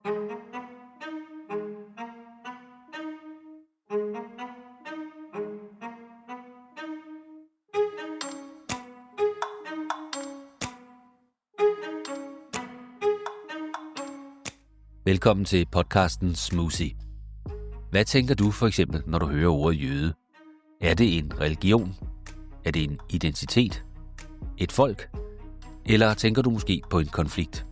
Velkommen til podcasten Smoothie. Hvad tænker du for eksempel, når du hører ordet jøde? Er det en religion? Er det en identitet? Et folk? Eller tænker du måske på en konflikt?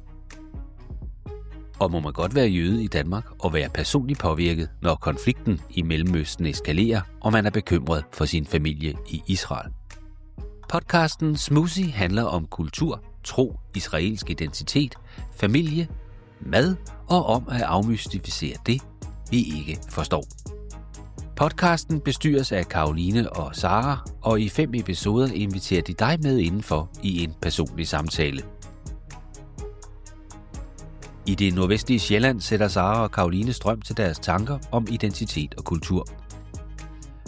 Og må man godt være jøde i Danmark og være personligt påvirket, når konflikten i Mellemøsten eskalerer, og man er bekymret for sin familie i Israel? Podcasten Smoothie handler om kultur, tro, israelsk identitet, familie, mad og om at afmystificere det, vi ikke forstår. Podcasten bestyres af Caroline og Sara, og i 5 episoder inviterer de dig med indenfor i en personlig samtale. I det nordvestlige Sjælland sætter Sara og Caroline strøm til deres tanker om identitet og kultur.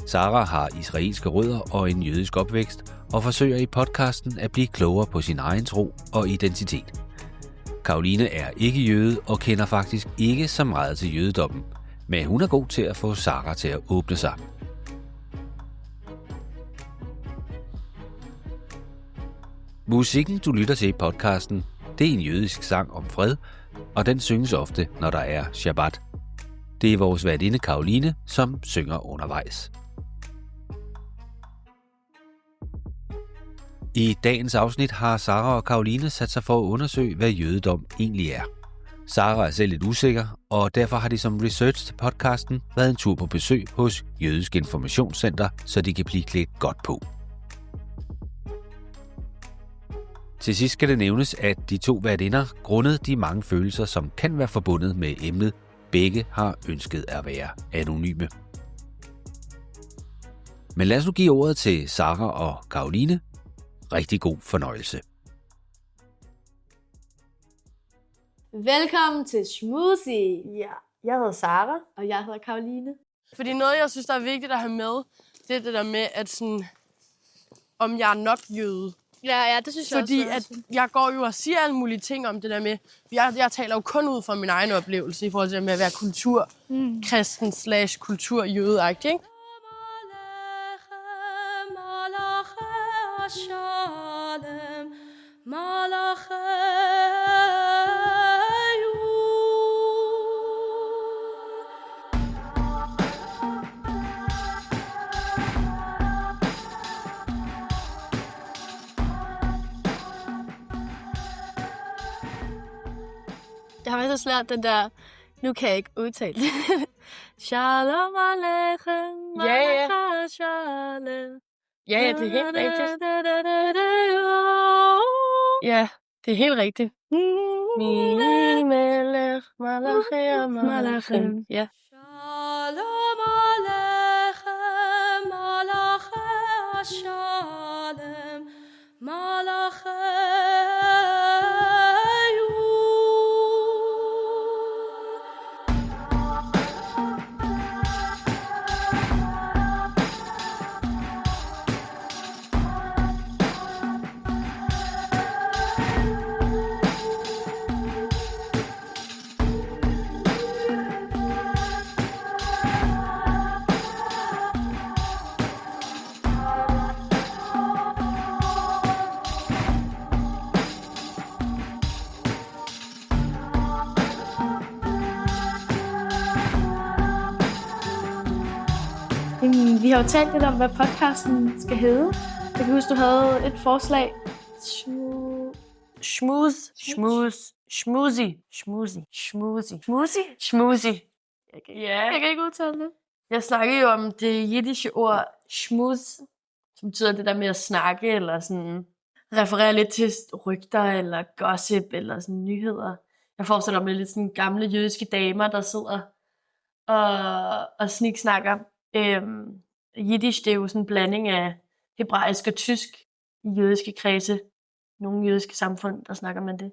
Sara har israelske rødder og en jødisk opvækst, og forsøger i podcasten at blive klogere på sin egen tro og identitet. Caroline er ikke jøde og kender faktisk ikke så meget til jødedommen, men hun er god til at få Sara til at åbne sig. Musikken, du lytter til i podcasten, det er en jødisk sang om fred, og den synges ofte, når der er Shabbat. Det er vores værtinde Caroline, som synger undervejs. I dagens afsnit har Sara og Caroline sat sig for at undersøge, hvad jødedom egentlig er. Sara er selv lidt usikker, og derfor har de som research til podcasten været en tur på besøg hos Jødisk Informationscenter, så de kan blive klædt godt på. Til sidst skal det nævnes, at de 2 værtinder, grundet de mange følelser, som kan være forbundet med emnet, begge har ønsket at være anonyme. Men lad os nu give ordet til Sara og Caroline. Rigtig god fornøjelse. Velkommen til Smoothie. Ja, jeg hedder Sara. Og jeg hedder Caroline. Fordi noget, jeg synes, der er vigtigt at have med, det er det der med, at sådan, om jeg er nok jøde. Ja, det synes jeg også. Fordi at jeg går jo og siger alle mulige ting om det der med, jeg taler jo kun ud fra min egen oplevelse i forhold til det med at være kristen / kulturjødeagtig, ikke? Jeg har faktisk lært den der, nu kan jeg ikke udtale det. Shalom aleichem, Ja. shalom. Ja, det er helt rigtigt. Ja, det er helt rigtigt. Melech, malachem. Ja. Shalom aleichem, shalom, Vi har jo talt lidt om, hvad podcasten skal hedde. Jeg kan huske, du havde et forslag. Schmoozy. Jeg kan ikke udtale det. Jeg snakkede jo om det jiddische ord schmooz, som betyder det der med at snakke, eller sådan referere lidt til rygter, eller gossip, eller sådan nyheder. Jeg forestiller mig lidt sådan gamle jødiske damer, der sidder og sniksnakker. Jiddisch, det er jo sådan en blanding af hebraisk og tysk i jødiske kredse. Nogle jødiske samfund, der snakker man det.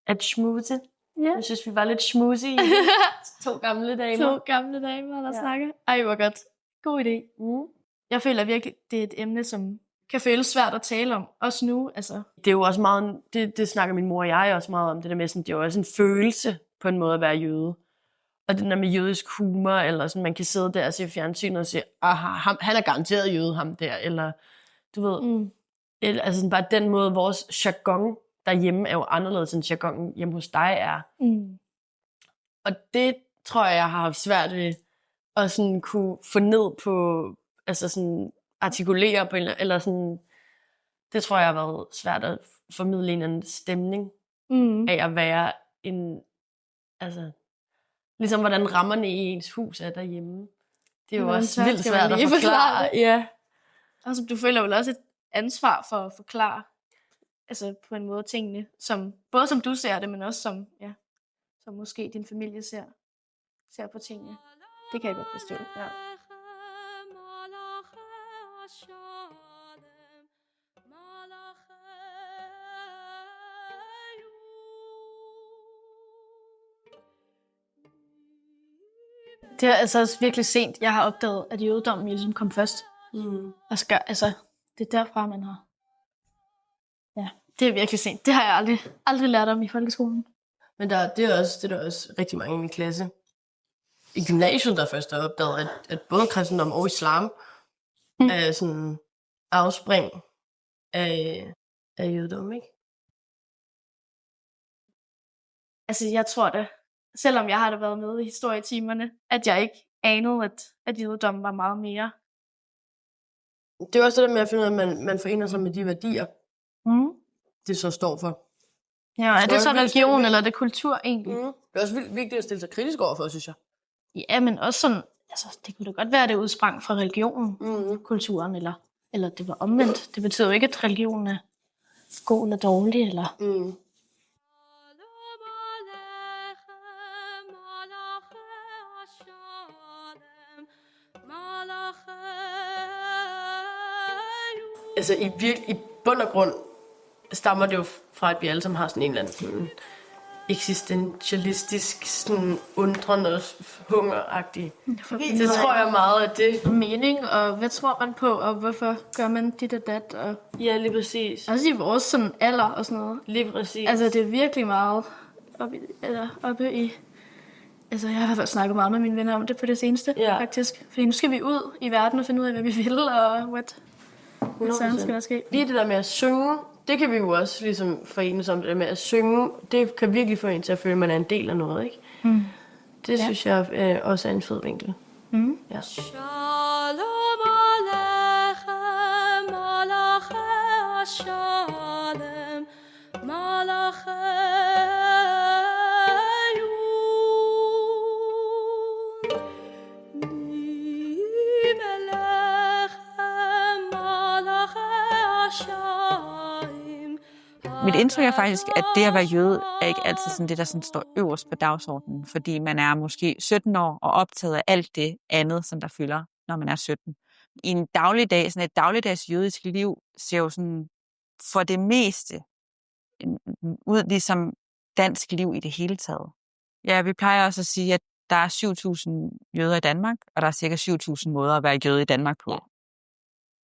At schmooze. Ja. Jeg synes, vi var lidt schmoozy. 2 gamle damer. 2 gamle damer, der snakker. Ej, hvor godt. God idé. Jeg føler virkelig, det er et emne, som kan føles svært at tale om, også nu. Altså. Det er jo også meget, det snakker min mor og jeg også meget om, det der med, sådan, det er jo også en følelse på en måde at være jøde. Og det der med jødisk humor, eller sådan, man kan sidde der og se fjernsynet og sige, han er garanteret jøde, ham der, eller du ved, altså sådan, bare den måde, vores jargon derhjemme er jo anderledes end jargonen hjemme hos dig er. Og det tror jeg har haft svært ved at sådan kunne få ned på, altså sådan artikulere på en eller sådan, det tror jeg har været svært at formidle en anden stemning af at være en, altså, ligesom hvordan rammerne i ens hus er derhjemme. Det er jo også vildt svært at forklare. Ja. Altså, du føler vel også et ansvar for at forklare, altså på en måde tingene, som, både som du ser det, men også som, ja, som måske din familie ser på tingene. Det kan jeg godt forstå, ja. Det er altså også virkelig sent, jeg har opdaget, at jødedommen ligesom kom først. Altså, det er derfra, man har. Ja, det er virkelig sent. Det har jeg aldrig lært om i folkeskolen. Men det er der også rigtig mange i min klasse. I gymnasiet, der først har opdaget, at både kristendom og islam er sådan afspring af jødedom, ikke? Altså, jeg tror det. Selvom jeg har da været med i historietimerne, at jeg ikke anede, at jødedommen var meget mere. Det er også det der med at finde ud af, at man forener sig med de værdier, det så står for. Ja, er det så religion, eller er det kultur egentlig? Det er også vigtigt at stille sig kritisk overfor, synes jeg. Ja, men også sådan, altså, det kunne da godt være, at det udsprang fra religionen, kulturen, eller det var omvendt. Det betyder jo ikke, at religionen er god eller dårlig, eller... Altså i bund og grund stammer det jo fra, at vi alle sammen har sådan en eller anden sådan eksistentialistisk, sådan undrende og hungeragtig. Det tror jeg meget, at det mening, og hvad tror man på, og hvorfor gør man dit og dat? Og ja, lige præcis. Også i vores sådan alder og sådan noget. Lige præcis. Altså, det er virkelig meget oppe i... Altså, jeg har i hvert fald snakket meget med mine venner om det på det seneste, faktisk. Fordi nu skal vi ud i verden og finde ud af, hvad vi vil, og hvad skal der ske. Lige det der med at synge, det kan vi jo også ligesom forenes om, det med at synge, det kan virkelig få en til at føle, at man er en del af noget, ikke? Det synes jeg også er en fed vinkel. Ja. Shalom Aleichem, Malachi Shalem, Malachi Mit indtryk er faktisk, at det at være jøde er ikke altid sådan det, der sådan står øverst på dagsordenen, fordi man er måske 17 år og optaget af alt det andet, som der fylder, når man er 17. I en dagligdag, sådan et dagligdags jødisk liv, ser jo sådan for det meste ud ligesom dansk liv i det hele taget. Ja, vi plejer også at sige, at der er 7.000 jøder i Danmark, og der er cirka 7.000 måder at være jøde i Danmark på.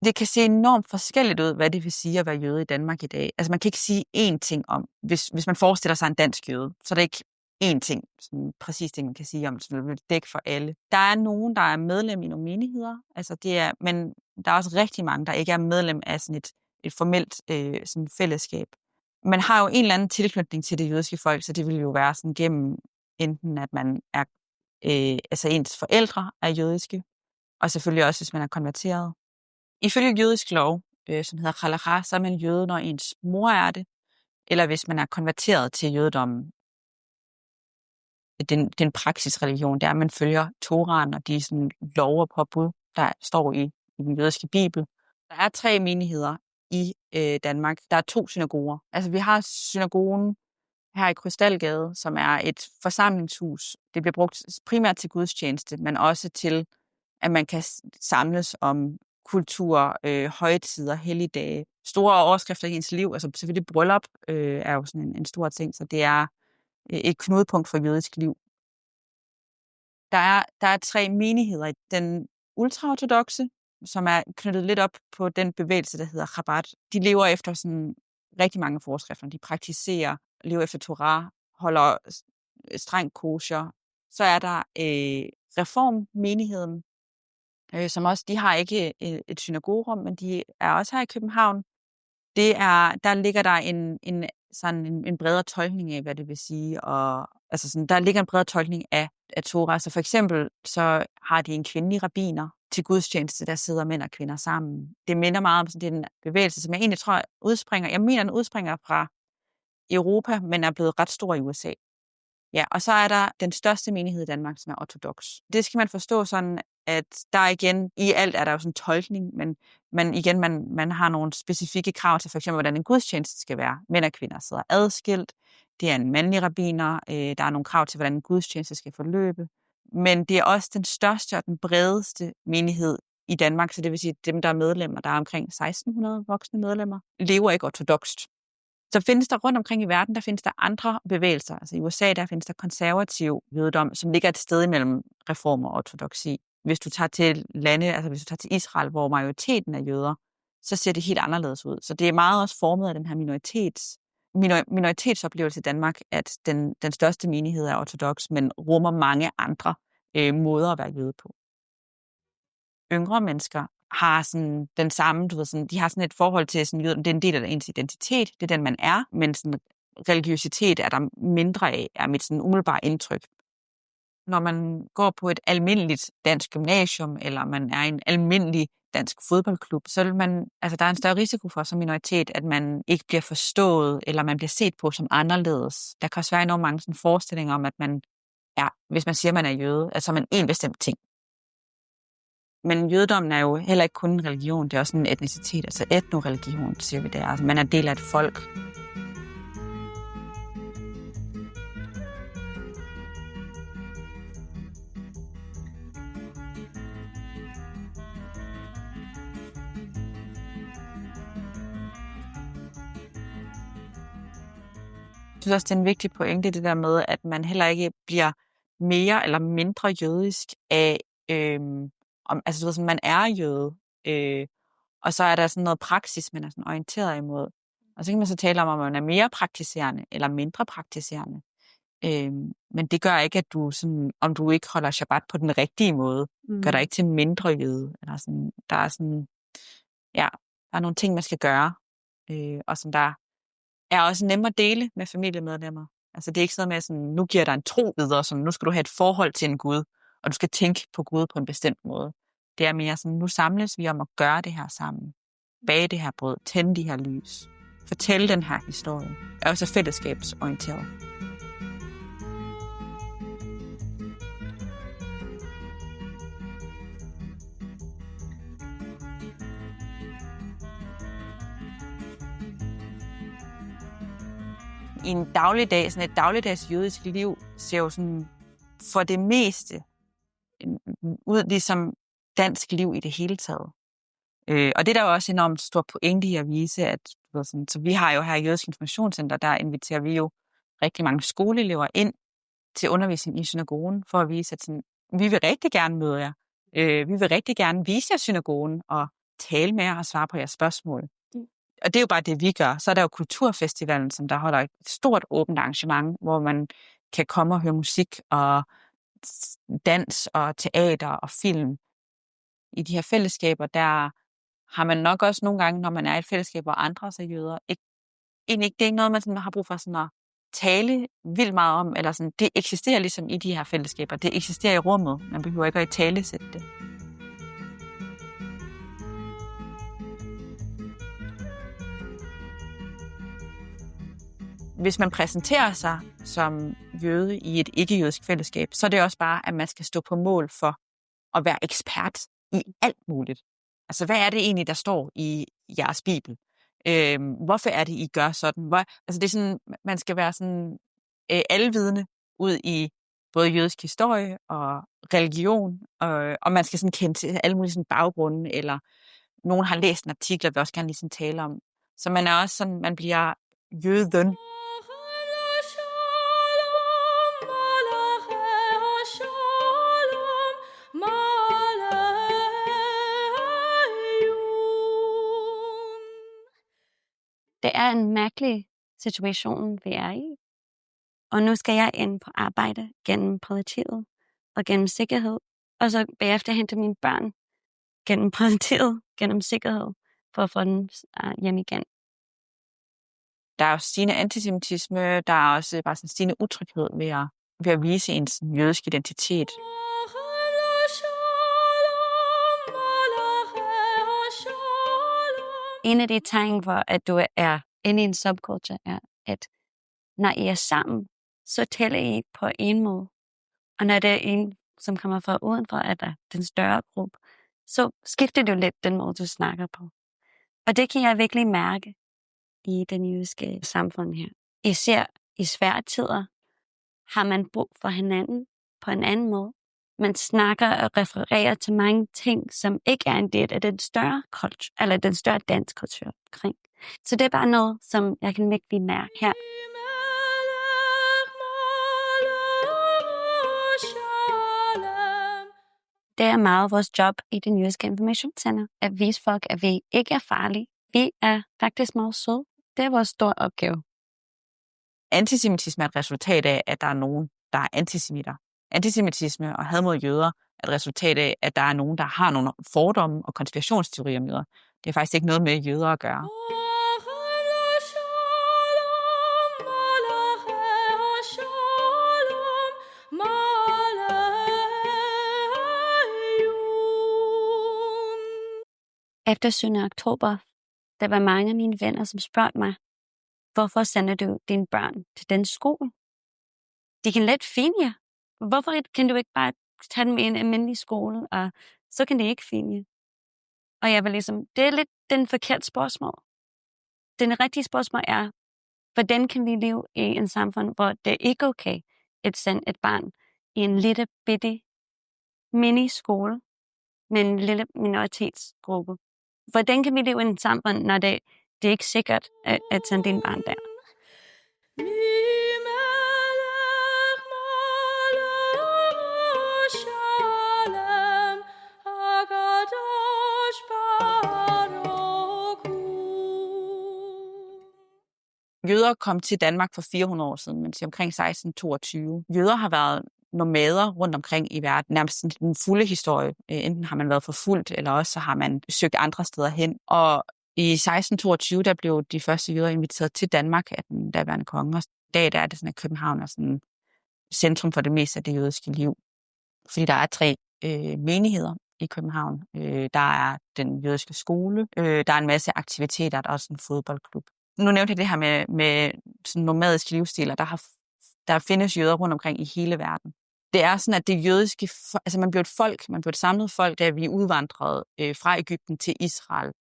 Det kan se enormt forskelligt ud, hvad det vil sige at være jøde i Danmark i dag. Altså man kan ikke sige én ting om, hvis man forestiller sig en dansk jøde, så er det ikke én ting, sådan præcis ting, man kan sige om, som vil dække for alle. Der er nogen, der er medlem i nogle menigheder, altså men der er også rigtig mange, der ikke er medlem af sådan et formelt sådan fællesskab. Man har jo en eller anden tilknytning til det jødiske folk, så det vil jo være sådan gennem enten, at man er, altså ens forældre er jødiske, og selvfølgelig også, hvis man er konverteret. Ifølge jødisk lov, som hedder Halakha, så er man jøde, når ens mor er det, eller hvis man er konverteret til jødedommen. Det er en praksisreligion, der man følger Toraen og de sådan, lov og påbud, der står i den jødiske bibel. Der er 3 menigheder i Danmark. Der er 2 synagoger. Altså vi har synagogen her i Krystalgade, som er et forsamlingshus. Det bliver brugt primært til gudstjeneste, men også til, at man kan samles om kultur, højtider, helligdage, store overskrifter i ens liv. Altså selvfølgelig bryllup er jo sådan en stor ting, så det er et knudepunkt for jødisk liv. Der er 3 menigheder. Den ultraortodokse som er knyttet lidt op på den bevægelse, der hedder Chabad. De lever efter sådan rigtig mange forskrifter. De praktiserer, lever efter Torah, holder streng kosher. Så er der reformmenigheden, som også, de har ikke et synagogerum, men de er også her i København. Der ligger der en bredere tolkning af, hvad det vil sige, og altså sådan, der ligger en bredere tolkning af Torah. Så for eksempel så har de en kvindelig rabbiner til gudstjeneste, der sidder mænd og kvinder sammen. Det minder meget om sådan, den bevægelse, som jeg egentlig tror den udspringer fra Europa, men er blevet ret stor i USA. Ja, og så er der den største menighed i Danmark, som er ortodox. Det skal man forstå sådan, at der igen, i alt er der jo sådan en tolkning, men man har nogle specifikke krav til, for eksempel, hvordan en gudstjeneste skal være. Mænd og kvinder sidder adskilt. Det er en mandlig rabbiner. Der er nogle krav til, hvordan en gudstjeneste skal forløbe. Men det er også den største og den bredeste menighed i Danmark, så det vil sige, at dem, der er medlemmer, der er omkring 1600 voksne medlemmer, lever ikke ortodokst. Så findes der rundt omkring i verden, der findes der andre bevægelser. Altså i USA, der findes der konservativ jødedom, som ligger et sted imellem reform og ortodoksi. Hvis du tager til hvis du tager til Israel, hvor majoriteten af jøder, så ser det helt anderledes ud. Så det er meget også formet af den her minoritetsoplevelse i Danmark, at den største menighed er ortodoks, men rummer mange andre måder at være jøde på. Yngre mennesker har sådan den samme, de har sådan et forhold til sådan jøden, det er en del af ens identitet, det er den man er, men sådan religiøsitet er der mindre af, er mit sådan umiddelbare indtryk. Når man går på et almindeligt dansk gymnasium, eller man er i en almindelig dansk fodboldklub, så vil der er en større risiko for som minoritet, at man ikke bliver forstået, eller man bliver set på som anderledes. Der kan også være enormt mange sådan forestillinger om, at man er, hvis man siger, man er jøde, altså man er en bestemt ting. Men jødedommen er jo heller ikke kun en religion, det er også en etnicitet, altså etnoreligion, siger vi der. Altså man er del af et folk. Jeg synes også, det er en vigtig pointe, det der med, at man heller ikke bliver mere eller mindre jødisk af, man er jøde, og så er der sådan noget praksis, man er sådan orienteret imod. Og så kan man så tale om man er mere praktiserende eller mindre praktiserende. Men det gør ikke, at du sådan, om du ikke holder Shabbat på den rigtige måde, gør dig ikke til mindre jøde. Eller sådan, der er nogle ting, man skal gøre, og som der er også nemmere at dele med familiemedlemmer. Altså det er ikke sådan med, sådan, nu giver dig en tro videre, som nu skal du have et forhold til en Gud, og du skal tænke på Gud på en bestemt måde. Det er mere sådan, nu samles vi om at gøre det her sammen. Bage det her brød, tænde de her lys, fortælle den her historie. Er også fællesskabsorienteret. I en dagligdag, sådan et dagligdags jødisk liv, ser jo sådan for det meste ud ligesom dansk liv i det hele taget. Og det er der jo også enormt stor pointe i at vise, at så vi har jo her i Jødisk Informationscenter, der inviterer vi jo rigtig mange skoleelever ind til undervisning i synagogen, for at vise, at sådan, vi vil rigtig gerne møde jer. Vi vil rigtig gerne vise jer synagogen og tale med jer og svare på jeres spørgsmål. Og det er jo bare det, vi gør. Så er der jo Kulturfestivalen, som der holder et stort åbent arrangement, hvor man kan komme og høre musik og dans og teater og film. I de her fællesskaber, der har man nok også nogle gange, når man er i et fællesskab, hvor andre er jøder, det er ikke noget, man sådan har brug for sådan at tale vildt meget om, eller sådan, det eksisterer ligesom i de her fællesskaber. Det eksisterer i rummet. Man behøver ikke at italesætte det. Hvis man præsenterer sig som jøde i et ikke-jødisk fællesskab, så er det også bare, at man skal stå på mål for at være ekspert i alt muligt. Altså, hvad er det egentlig, der står i jeres bibel? Hvorfor er det, I gør sådan? Det er sådan, man skal være sådan alvidende ud i både jødisk historie og religion, og man skal sådan kende til alle mulige sådan baggrunde, eller nogen har læst en artikel, og vil også gerne lige sådan tale om. Så man er også sådan, man bliver jøden. det er en mærkelig situation, vi er i. Og nu skal jeg ind på arbejde gennem politiet og gennem sikkerhed, og så bagefter hente mine børn gennem politiet, gennem sikkerhed, for at få dem hjem igen. Der er jo stigende antisemitisme, der er også bare sådan stigende utryghed ved at vise ens jødiske identitet. En af de tegn for, at du er inde i en subkultur, er, at når I er sammen, så tæller I på en måde. Og når det er en, som kommer fra udenfor, at der er den større gruppe, så skifter du lidt den måde, du snakker på. Og det kan jeg virkelig mærke i den jødiske samfund her. Især i svære tider har man brug for hinanden på en anden måde. Man snakker og refererer til mange ting, som ikke er en del af den større kultur, eller den større dansk kultur omkring. Så det er bare noget, som jeg kan virkelig mærke her. Det er meget vores job i den jødiske informationscenter, at vise folk, at vi ikke er farlige. Vi er faktisk meget søde. Det er vores store opgave. Antisemitisme er et resultat af, at der er nogen, der er antisemitter. Antisemitisme og had mod jøder er et resultat af, at der er nogen, der har nogle fordomme og konspirationsteorier om jøder. Det er faktisk ikke noget med jøder at gøre. Efter 7. oktober, der var mange af mine venner, som spurgte mig, hvorfor sender du dine børn til den skole? De kan let finde jer. Hvorfor kan du ikke bare tage dem i en almindelig skole, og så kan de ikke finde jer? Og jeg var ligesom, det er lidt den forkerte spørgsmål. Den rigtige spørgsmål er, hvordan kan vi leve i en samfund, hvor det ikke er okay at sende et barn i en lille bitte mini-skole med en lille minoritetsgruppe? Hvordan kan vi leve i en samfund, når det er ikke sikkert at sende dine barn der? Jøder kom til Danmark for 400 år siden, men omkring 1622. Jøder har været nomader rundt omkring i verden, nærmest den fulde historie. Enten har man været forfulgt, eller også så har man søgt andre steder hen. Og i 1622, der blev de første jøder inviteret til Danmark af den daværende konge. Og i dag der er det sådan, at København er sådan centrum for det meste af det jødiske liv. Fordi der er 3 menigheder i København. Der er den jødiske skole, der er en masse aktiviteter, der er også en fodboldklub. Nu nævnte jeg det her med sådan nomadiske livsstiler. Der findes jøder rundt omkring i hele verden. Det er sådan, at det jødiske, altså man blev et folk, man blev et samlet folk, da vi udvandrede fra Egypten til Israel.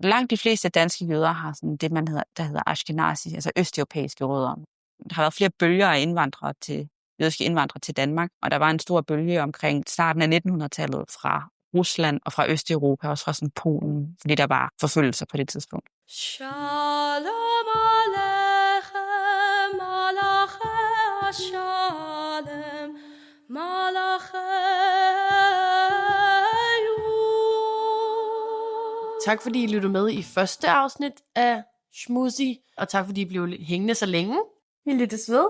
Langt de fleste danske jøder har sådan det, der hedder Ashkenazi, altså østeuropæiske rødder. Der har været flere bølger af jødiske indvandrere til Danmark, og der var en stor bølge omkring starten af 1900-tallet fra Rusland og fra Østeuropa, også fra sådan Polen, fordi der var forfølgelser på det tidspunkt. Shalom Aleichem, Malachi Shalom, Malachi. Tak fordi I lyttede med i første afsnit af Schmusi, og tak fordi I blev hængende så længe. Vi lyttes ved.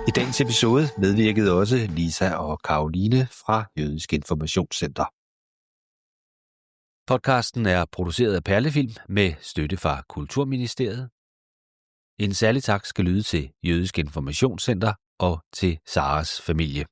I dagens episode medvirkede også Lisa og Karoline fra Jødisk Informationscenter. Podcasten er produceret af Perlefilm med støtte fra Kulturministeriet. En særlig tak skal lyde til Jødisk Informationscenter og til Saras familie.